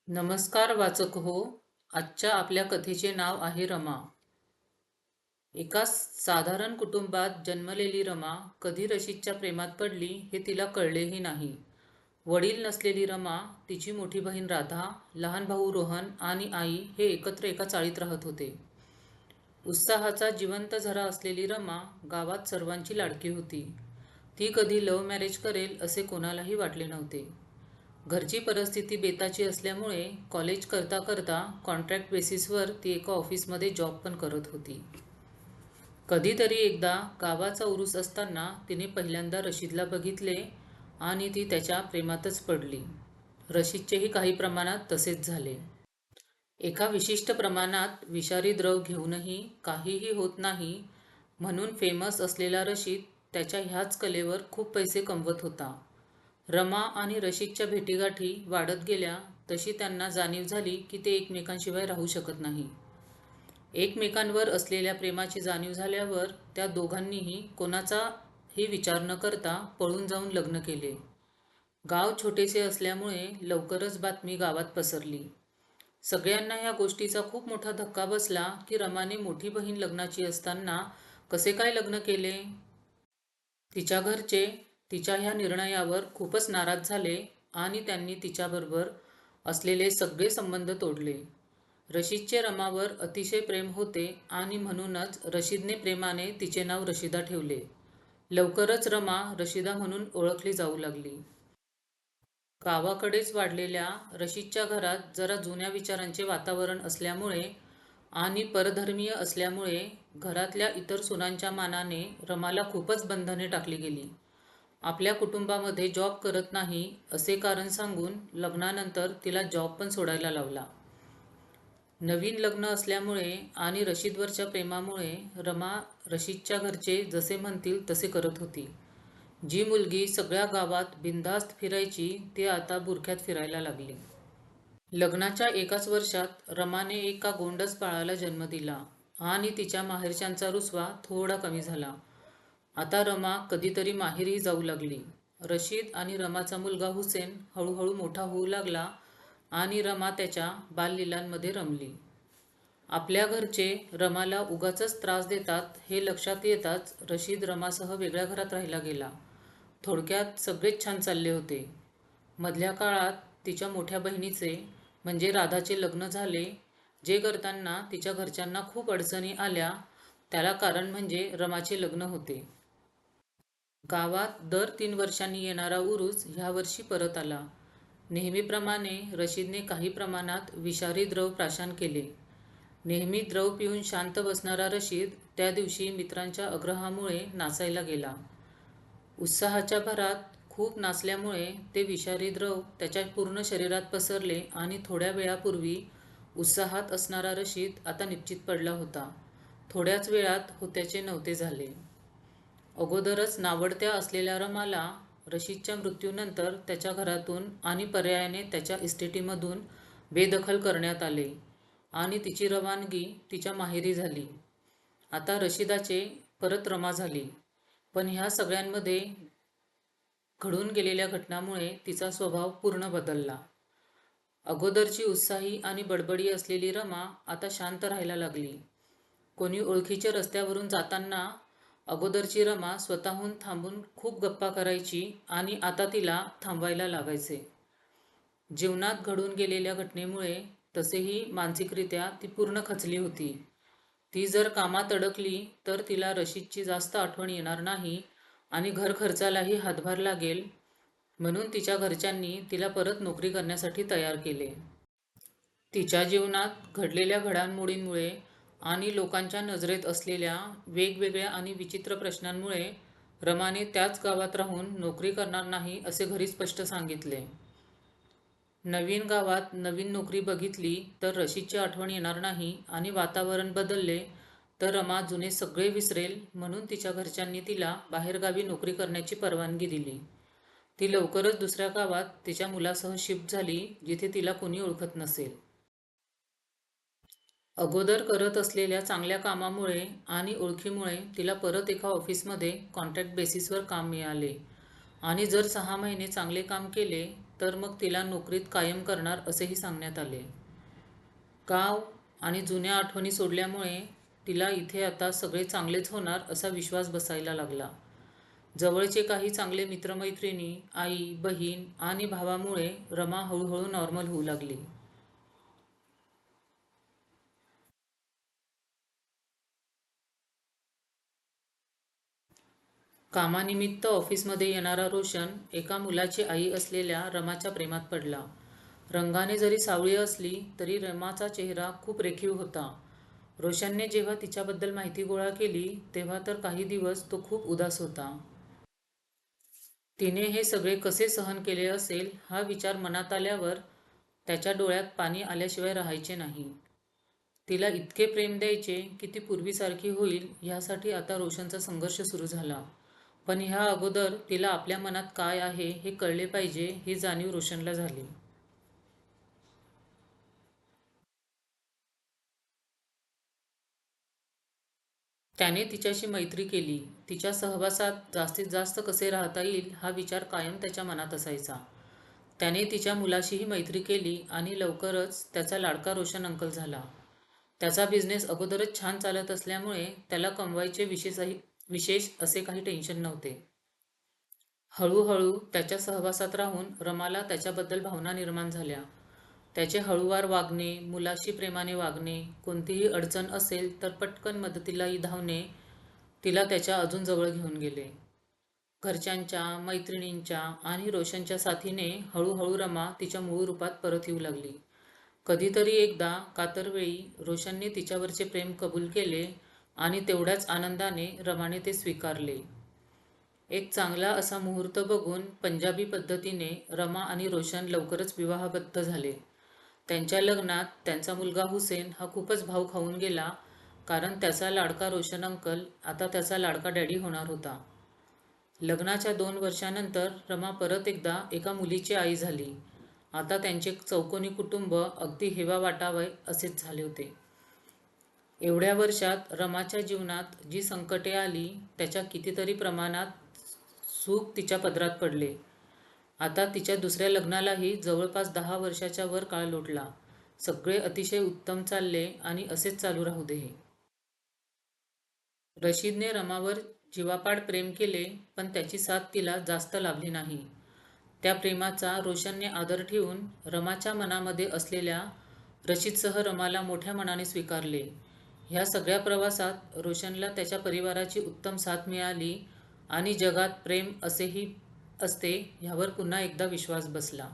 नमस्कार वाचक हो. आजच्या आपल्या कथेचे नाव आहे रमा. एका साधारण कुटुंबात जन्मलेली रमा कधी रशीदच्या प्रेमात पडली हे तिला कळलेही नाही. वडील नसलेली रमा, तिची मोठी बहीण राधा, लहान भाऊ रोहन आणि आई हे एकत्र एका चाळीत राहत होते. उत्साहाचा जिवंत झरा असलेली रमा गावात सर्वांची लाडकी होती. ती कधी लव्ह मॅरेज करेल असे कोणालाही वाटले नव्हते. घरची परिस्थिती बेताची असल्यामुळे कॉलेज करता करता कॉन्ट्रॅक्ट बेसिसवर ती एका ऑफिसमध्ये जॉब पण करत होती. कधीतरी एकदा गावाचा उरूस असताना तिने पहिल्यांदा रशीदला बघितले आणि ती त्याच्या प्रेमातच पडली. रशीदचेही काही प्रमाणात तसेच झाले. एका विशिष्ट प्रमाणात विषारी द्रव घेऊनही काहीही होत नाही म्हणून फेमस असलेला रशीद त्याच्या ह्याच कलेवर खूप पैसे कमवत होता. रमा आणि रशीदच्या भेटीगाठी वाढत गेल्या तशी त्यांना जाणीव झाली की ते एकमेकांशिवाय राहू शकत नाही. एकमेकांवर असलेल्या प्रेमाची जाणीव झाल्यावर त्या दोघांनीही कोणाचाही विचार न करता पळून जाऊन लग्न केले. गाव छोटेसे असल्यामुळे लवकरच बातमी गावात पसरली. सगळ्यांना ह्या गोष्टीचा खूप मोठा धक्का बसला की रमाने मोठी बहीण लग्नाची असताना कसे काय लग्न केले. तिच्या घरचे तिच्या ह्या निर्णयावर खूपच नाराज झाले आणि त्यांनी तिच्याबरोबर असलेले सगळे संबंध तोडले. रशीदचे रमावर अतिशय प्रेम होते आणि म्हणूनच रशीदने प्रेमाने तिचे नाव रशीदा ठेवले. लवकरच रमा रशीदा म्हणून ओळखली जाऊ लागली. गावाकडेच वाढलेल्या रशीदच्या घरात जरा जुन्या विचारांचे वातावरण असल्यामुळे आणि परधर्मीय असल्यामुळे घरातल्या इतर सुनांच्या मानाने रमाला खूपच बंधने टाकली गेली. आपल्या कुटुंबामध्ये जॉब करत नाही असे कारण सांगून लग्नानंतर तिला जॉब पण सोडायला लावला. नवीन लग्न असल्यामुळे आणि रशीदवरच्या प्रेमामुळे रमा रशीदच्या घरचे जसे म्हणतील तसे करत होती. जी मुलगी सगळ्या गावात बिनधास्त फिरायची ती आता बुरख्यात फिरायला लागली. लग्नाच्या एकाच वर्षात रमाने एका गोंडस बाळाला जन्म दिला आणि तिच्या माहेरच्यांचा रुसवा थोडा कमी झाला. आता रमा कधीतरी माहेरही जाऊ लागली. रशीद आणि रमाचा मुलगा हुसेन हळूहळू मोठा होऊ लागला आणि रमा त्याच्या बाललीलांमध्ये रमली. आपल्या घरचे रमाला उगाचच त्रास देतात हे लक्षात येताच रशीद रमासह वेगळ्या घरात राहायला गेला. थोडक्यात सगळेच छान चालले होते. मधल्या काळात तिच्या मोठ्या बहिणीचे म्हणजे राधाचे लग्न झाले, जे करताना तिच्या घरच्यांना खूप अडचणी आल्या. त्याला कारण म्हणजे रमाचे लग्न होते. गावात दर 3 वर्षांनी येणारा उरूस ह्या वर्षी परत आला. नेहमीप्रमाणे रशीदने काही प्रमाणात विषारी द्रव प्राशन केले. नेहमी द्रव पिऊन शांत बसणारा रशीद त्या दिवशी मित्रांच्या आग्रहामुळे नाचायला गेला. उत्साहाच्या भरात खूप नाचल्यामुळे ते विषारी द्रव त्याच्या पूर्ण शरीरात पसरले आणि थोड्या वेळापूर्वी उत्साहात असणारा रशीद आता निश्चित पडला होता. थोड्याच वेळात होत्याचे नव्हते झाले. अगोदरच नावडत्या असलेल्या रमाला रशीदच्या मृत्यूनंतर त्याच्या घरातून आणि पर्यायाने त्याच्या इस्टेटीमधून बेदखल करण्यात आले आणि तिची रवानगी तिच्या माहेरी झाली. आता रशीदाचे परत रमा झाली, पण ह्या सगळ्यांमध्ये घडून गेलेल्या घटनांमुळे तिचा स्वभाव पूर्ण बदलला. अगोदरची उत्साही आणि बडबडी असलेली रमा आता शांत राहायला लागली. कोणी ओळखीच्या रस्त्यावरून जाताना अगोदरची रमा स्वतःहून थांबून खूप गप्पा करायची आणि आता तिला थांबवायला लागायचे. जीवनात घडून गेलेल्या घटनेमुळे तसेही मानसिकरित्या ती पूर्ण खचली होती. ती जर कामात अडकली तर तिला रशीदची जास्त आठवण येणार नाही आणि घर खर्चालाही हातभार लागेल, म्हणून तिच्या घरच्यांनी तिला परत नोकरी करण्यासाठी तयार केले. तिच्या जीवनात घडलेल्या घडामोडींमुळे आणि लोकांच्या नजरेत असलेल्या वेगवेगळ्या आणि विचित्र प्रश्नांमुळे रमाने त्याच गावात राहून नोकरी करणार नाही असे घरी स्पष्ट सांगितले. नवीन गावात नवीन नोकरी बघितली तर रशीदची आठवण येणार नाही आणि वातावरण बदलले तर रमा जुने सगळे विसरेल, म्हणून तिच्या घरच्यांनी तिला बाहेरगावी नोकरी करण्याची परवानगी दिली. ती लवकरच दुसऱ्या गावात तिच्या मुलासह शिफ्ट झाली, जिथे तिला कोणी ओळखत नसेल. अगोदर करत असलेल्या चांगल्या कामामुळे आणि ओळखीमुळे तिला परत एका ऑफिसमध्ये कॉन्ट्रॅक्ट बेसिसवर काम मिळाले आणि जर 6 महिने चांगले काम केले तर मग तिला नोकरीत कायम करणार असेही सांगण्यात आले. गाव आणि जुन्या आठवणी सोडल्यामुळे तिला इथे आता सगळे चांगलेच होणार असा विश्वास बसायला लागला. जवळचे काही चांगले मित्रमैत्रिणी, आई, बहीण आणि भावामुळे रमा हळूहळू नॉर्मल होऊ लागली. कामानिमित्त ऑफिसमध्ये येणारा रोशन एका मुलाची आई असलेल्या रमाच्या प्रेमात पडला. रंगाने जरी सावळी असली तरी रमाचा चेहरा खूप रेखीव होता. रोशनने जेव्हा तिच्याबद्दल माहिती गोळा केली तेव्हा तर काही दिवस तो खूप उदास होता. तिने हे सगळे कसे सहन केले असेल हा विचार मनात आल्यावर त्याच्या डोळ्यात पाणी आल्याशिवाय राहायचे नाही. तिला इतके प्रेम द्यायचे की ती पूर्वीसारखी होईल ह्यासाठी आता रोशनचा संघर्ष सुरू झाला. पण ह्या अगोदर तिला आपल्या मनात काय आहे हे कळले पाहिजे ही जाणीव रोशनला झाली. त्याने तिच्याशी मैत्री केली. तिच्या सहवासात जास्तीत जास्त कसे राहता येईल हा विचार कायम त्याच्या मनात असायचा. त्याने तिच्या मुलाशीही मैत्री केली आणि लवकरच त्याचा लाडका रोशन अंकल झाला. त्याचा बिझनेस अगोदरच छान चालत असल्यामुळे त्याला कमवायचे विशेष असे काही टेन्शन नव्हते. हळूहळू त्याच्या सहवासात राहून रमाला त्याच्याबद्दल भावना निर्माण झाल्या. त्याचे हळूवार वागणे, मुलाशी प्रेमाने वागणे, कोणतीही अडचण असेल तर पटकन मदतीला धावणे तिला त्याच्या अजून जवळ घेऊन गेले. घरच्यांच्या, मैत्रिणींच्या आणि रोशनच्या साथीने हळूहळू रमा तिच्या मूळ रूपात परत येऊ लागली. कधीतरी एकदा कातरवेळी रोशनने तिच्यावरचे प्रेम कबूल केले आणि तेवढ्याच आनंदाने रमाने ते स्वीकारले. एक चांगला असा मुहूर्त बघून पंजाबी पद्धतीने रमा आणि रोशन लवकरच विवाहबद्ध झाले. त्यांच्या लग्नात त्यांचा मुलगा हुसेन हा खूपच भाव खाऊन गेला, कारण त्याचा लाडका रोशन अंकल आता त्याचा लाडका डॅडी होणार होता. लग्नाच्या 2 वर्षांनंतर रमा परत एकदा एका मुलीची आई झाली. आता त्यांचे चौकोनी कुटुंब अगदी हेवा वाटावे असेच झाले होते. एवढ्या वर्षात रमाच्या जीवनात जी संकटे आली त्याच्या कितीतरी प्रमाणात सुख तिच्या पदरात पडले. आता तिच्या दुसऱ्या लग्नालाही जवळपास 10 वर्षाच्या वर काळ लोटला. सगळे अतिशय उत्तम चालले आणि असेच चालू राहू दे. रशीदने रमावर जीवापाड प्रेम केले, पण त्याची साथ तिला जास्त लाभली नाही. त्या प्रेमाचा रोशनने आदर ठेवून रमाच्या मनामध्ये असलेल्या रशीदसह रमाला मोठ्या मनाने स्वीकारले. ह्या सगळ्या प्रवासात रोशनला त्याच्या परिवाराची उत्तम साथ मिळाली आणि जगात प्रेम असेही असते ह्यावर पुन्हा एकदा विश्वास बसला.